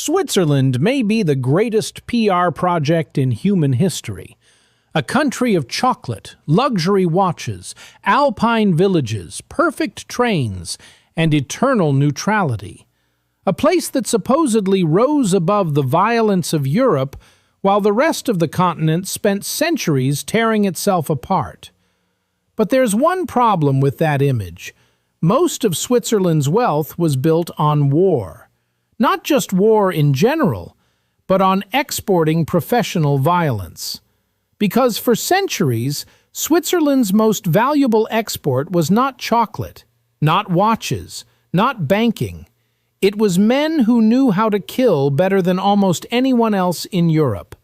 Switzerland may be the greatest PR project in human history. A country of chocolate, luxury watches, alpine villages, perfect trains, and eternal neutrality. A place that supposedly rose above the violence of Europe, while the rest of the continent spent centuries tearing itself apart. But there's one problem with that image. Most of Switzerland's wealth was built on war. Not just war in general, but on exporting professional violence. Because for centuries, Switzerland's most valuable export was not chocolate, not watches, not banking. It was men who knew how to kill better than almost anyone else in Europe.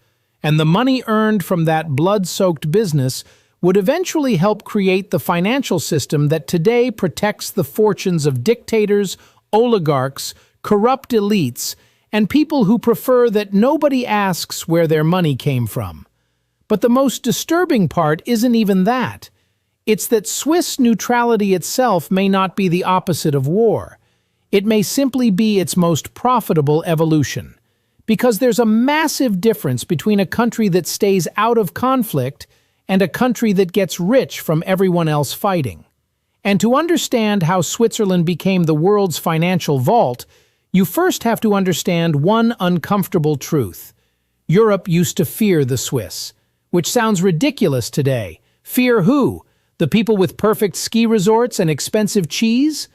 And the money earned from that blood-soaked business would eventually help create the financial system that today protects the fortunes of dictators, oligarchs, corrupt elites, and people who prefer that nobody asks where their money came from. But the most disturbing part isn't even that. It's that Swiss neutrality itself may not be the opposite of war. It may simply be its most profitable evolution. Because there's a massive difference between a country that stays out of conflict and a country that gets rich from everyone else fighting. And to understand how Switzerland became the world's financial vault, you first have to understand one uncomfortable truth. Europe used to fear the Swiss, which sounds ridiculous today. Fear who? The people with perfect ski resorts and expensive cheese?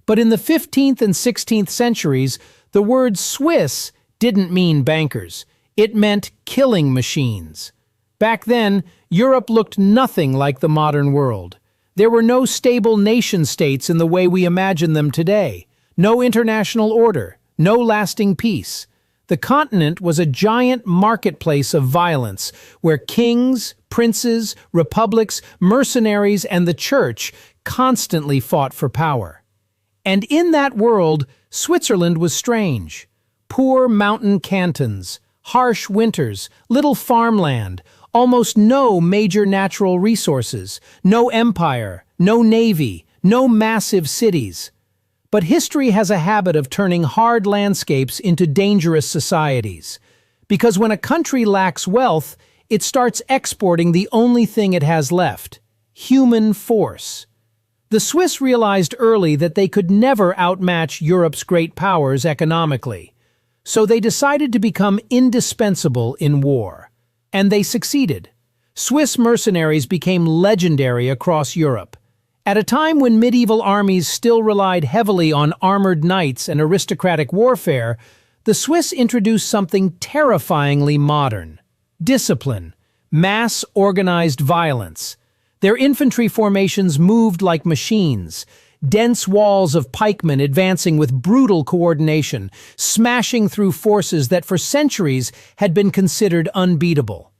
But in the 15th and 16th centuries, the word Swiss didn't mean bankers. It meant killing machines. Back then, Europe looked nothing like the modern world. There were no stable nation-states in the way we imagine them today. No international order, no lasting peace. The continent was a giant marketplace of violence, where kings, princes, republics, mercenaries, and the church constantly fought for power. And in that world, Switzerland was strange. Poor mountain cantons, harsh winters, little farmland, almost no major natural resources, no empire, no navy, no massive cities. But history has a habit of turning hard landscapes into dangerous societies. Because when a country lacks wealth, it starts exporting the only thing it has left: human force. The Swiss realized early that they could never outmatch Europe's great powers economically. So they decided to become indispensable in war. And they succeeded. Swiss mercenaries became legendary across Europe. At a time when medieval armies still relied heavily on armored knights and aristocratic warfare, the Swiss introduced something terrifyingly modern: discipline, mass organized violence. Their infantry formations moved like machines, dense walls of pikemen advancing with brutal coordination, smashing through forces that for centuries had been considered unbeatable.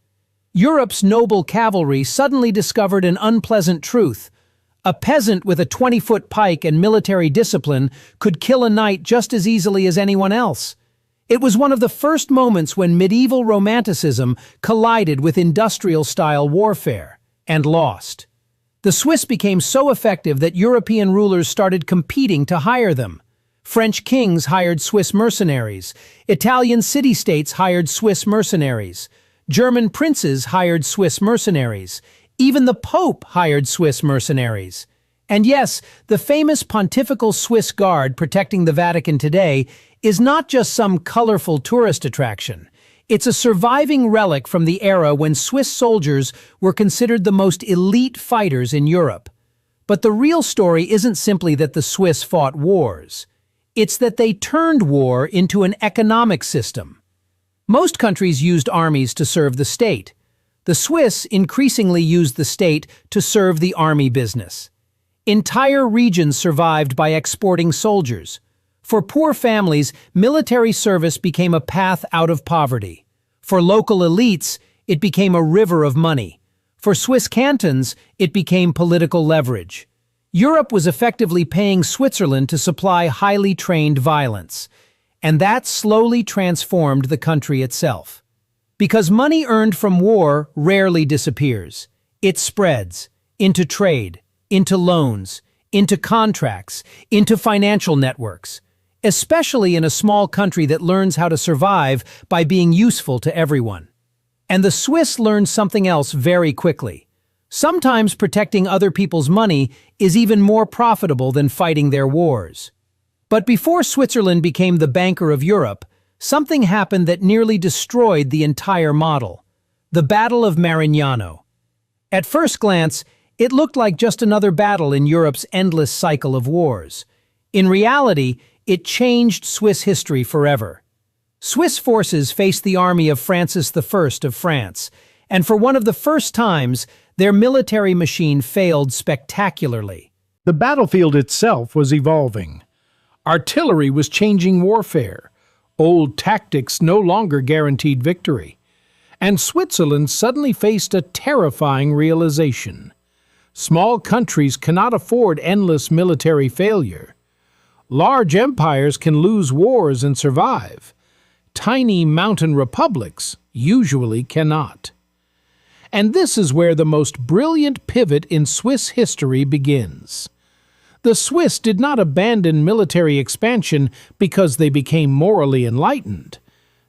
Europe's noble cavalry suddenly discovered an unpleasant truth. A peasant with a 20-foot pike and military discipline could kill a knight just as easily as anyone else. It was one of the first moments when medieval romanticism collided with industrial-style warfare, and lost. The Swiss became so effective that European rulers started competing to hire them. French kings hired Swiss mercenaries. Italian city-states hired Swiss mercenaries. German princes hired Swiss mercenaries. Even the Pope hired Swiss mercenaries. And yes, the famous Pontifical Swiss Guard protecting the Vatican today is not just some colorful tourist attraction. It's a surviving relic from the era when Swiss soldiers were considered the most elite fighters in Europe. But the real story isn't simply that the Swiss fought wars. It's that they turned war into an economic system. Most countries used armies to serve the state. The Swiss increasingly used the state to serve the army business. Entire regions survived by exporting soldiers. For poor families, military service became a path out of poverty. For local elites, it became a river of money. For Swiss cantons, it became political leverage. Europe was effectively paying Switzerland to supply highly trained violence. And that slowly transformed the country itself. Because money earned from war rarely disappears. It spreads into trade, into loans, into contracts, into financial networks. especially in a small country that learns how to survive by being useful to everyone. And the Swiss learned something else very quickly. Sometimes protecting other people's money is even more profitable than fighting their wars. But before Switzerland became the banker of Europe, something happened that nearly destroyed the entire model: the Battle of Marignano. At first glance, it looked like just another battle in Europe's endless cycle of wars. In reality, it changed Swiss history forever. Swiss forces faced the army of Francis I of France, and for one of the first times, their military machine failed spectacularly. The battlefield itself was evolving. Artillery was changing warfare. Old tactics no longer guaranteed victory. And Switzerland suddenly faced a terrifying realization. Small countries cannot afford endless military failure. Large empires can lose wars and survive. Tiny mountain republics usually cannot. And this is where the most brilliant pivot in Swiss history begins. The Swiss did not abandon military expansion because they became morally enlightened.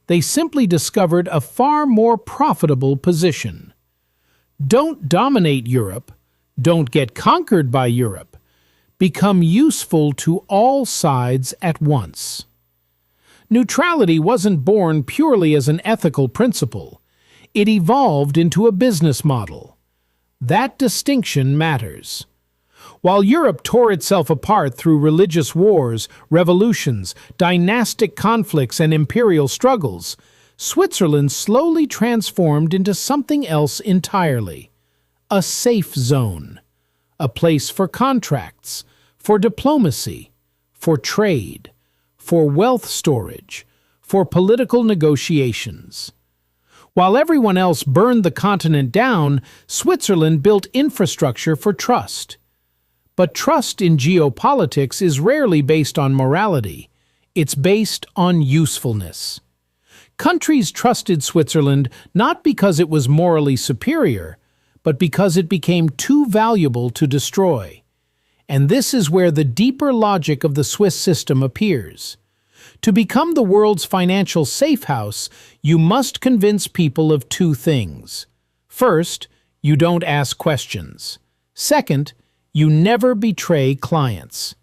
They simply discovered a far more profitable position. Don't dominate Europe. Don't get conquered by Europe. Become useful to all sides at once. Neutrality wasn't born purely as an ethical principle. It evolved into a business model. That distinction matters. While Europe tore itself apart through religious wars, revolutions, dynastic conflicts, and imperial struggles, Switzerland slowly transformed into something else entirely: a safe zone, a place for contracts, for diplomacy, for trade, for wealth storage, for political negotiations. While everyone else burned the continent down, Switzerland built infrastructure for trust. But trust in geopolitics is rarely based on morality. It's based on usefulness. Countries trusted Switzerland not because it was morally superior, but because it became too valuable to destroy. And this is where the deeper logic of the Swiss system appears. To become the world's financial safe house, you must convince people of two things. First, you don't ask questions. Second, you never betray clients.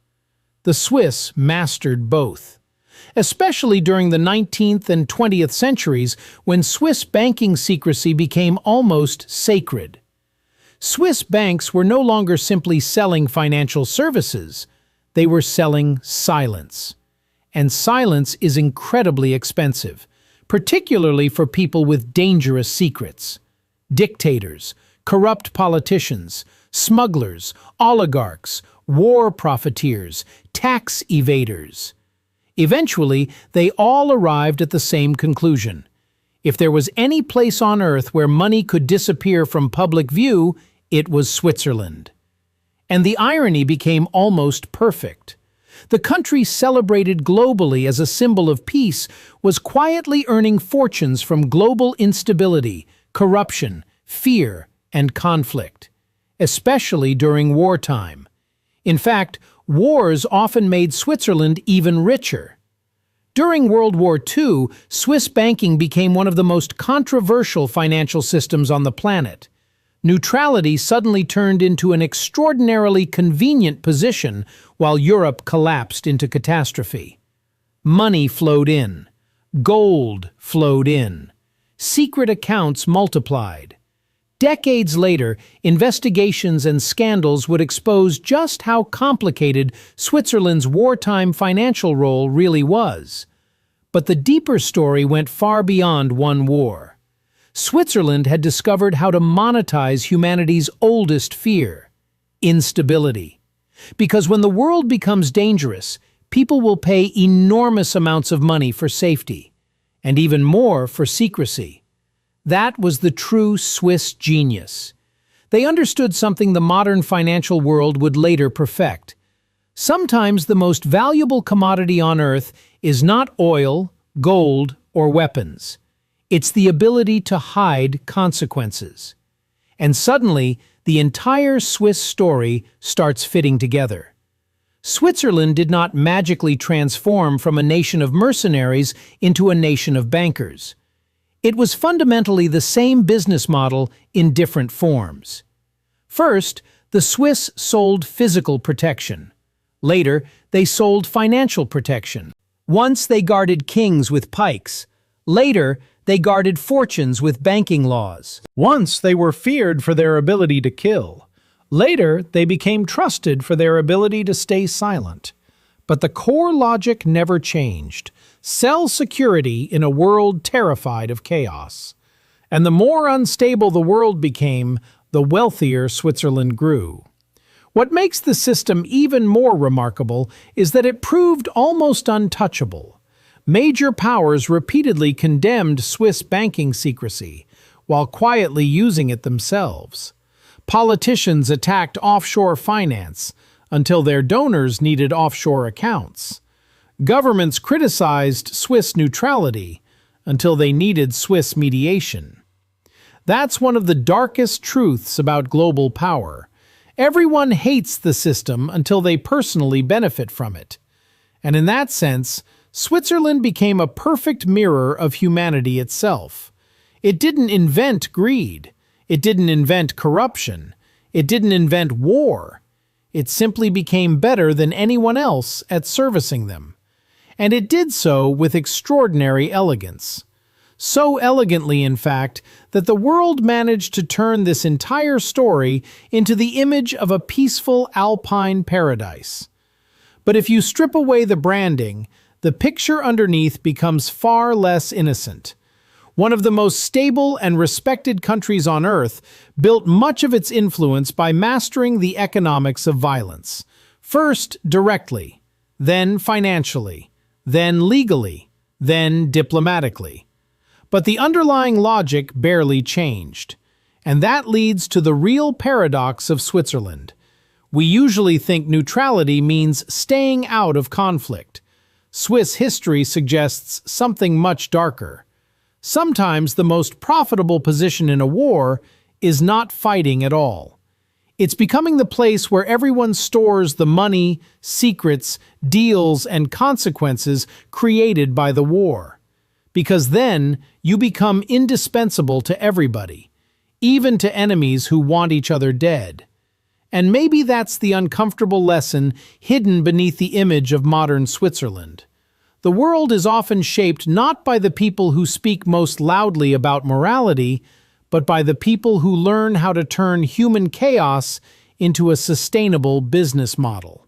The Swiss mastered both, especially during the 19th and 20th centuries when Swiss banking secrecy became almost sacred. Swiss banks were no longer simply selling financial services, they were selling silence. And silence is incredibly expensive, particularly for people with dangerous secrets. Dictators, corrupt politicians, smugglers, oligarchs, war profiteers, tax evaders. Eventually, they all arrived at the same conclusion. If there was any place on earth where money could disappear from public view, it was Switzerland. And the irony became almost perfect. The country celebrated globally as a symbol of peace was quietly earning fortunes from global instability, corruption, fear, and conflict, especially during wartime. In fact, wars often made Switzerland even richer. During World War II, Swiss banking became one of the most controversial financial systems on the planet. Neutrality suddenly turned into an extraordinarily convenient position while Europe collapsed into catastrophe. Money flowed in. Gold flowed in. Secret accounts multiplied. Decades later, investigations and scandals would expose just how complicated Switzerland's wartime financial role really was. But the deeper story went far beyond one war. Switzerland had discovered how to monetize humanity's oldest fear: instability. Because when the world becomes dangerous, people will pay enormous amounts of money for safety, and even more for secrecy. That was the true Swiss genius. They understood something the modern financial world would later perfect. Sometimes the most valuable commodity on earth is not oil, gold, or weapons. It's the ability to hide consequences. And suddenly, the entire Swiss story starts fitting together. Switzerland did not magically transform from a nation of mercenaries into a nation of bankers. It was fundamentally the same business model in different forms. First, the Swiss sold physical protection. Later, they sold financial protection. Once they guarded kings with pikes. Later, they guarded fortunes with banking laws. Once they were feared for their ability to kill. Later, they became trusted for their ability to stay silent. But the core logic never changed. Sell security in a world terrified of chaos. And the more unstable the world became, the wealthier Switzerland grew. What makes the system even more remarkable is that it proved almost untouchable. Major powers repeatedly condemned Swiss banking secrecy, while quietly using it themselves. Politicians attacked offshore finance until their donors needed offshore accounts. Governments criticized Swiss neutrality until they needed Swiss mediation. That's one of the darkest truths about global power. Everyone hates the system until they personally benefit from it. And in that sense, Switzerland became a perfect mirror of humanity itself. It didn't invent greed. It didn't invent corruption. It didn't invent war. It simply became better than anyone else at servicing them. And it did so with extraordinary elegance. So elegantly, in fact, that the world managed to turn this entire story into the image of a peaceful alpine paradise. But if you strip away the branding, the picture underneath becomes far less innocent. One of the most stable and respected countries on Earth built much of its influence by mastering the economics of violence. First, directly, then financially, then legally, then diplomatically. But the underlying logic barely changed. And that leads to the real paradox of Switzerland. We usually think neutrality means staying out of conflict. Swiss history suggests something much darker. Sometimes the most profitable position in a war is not fighting at all. It's becoming the place where everyone stores the money, secrets, deals, and consequences created by the war. Because then you become indispensable to everybody, even to enemies who want each other dead. And maybe that's the uncomfortable lesson hidden beneath the image of modern Switzerland. The world is often shaped not by the people who speak most loudly about morality, but by the people who learn how to turn human chaos into a sustainable business model.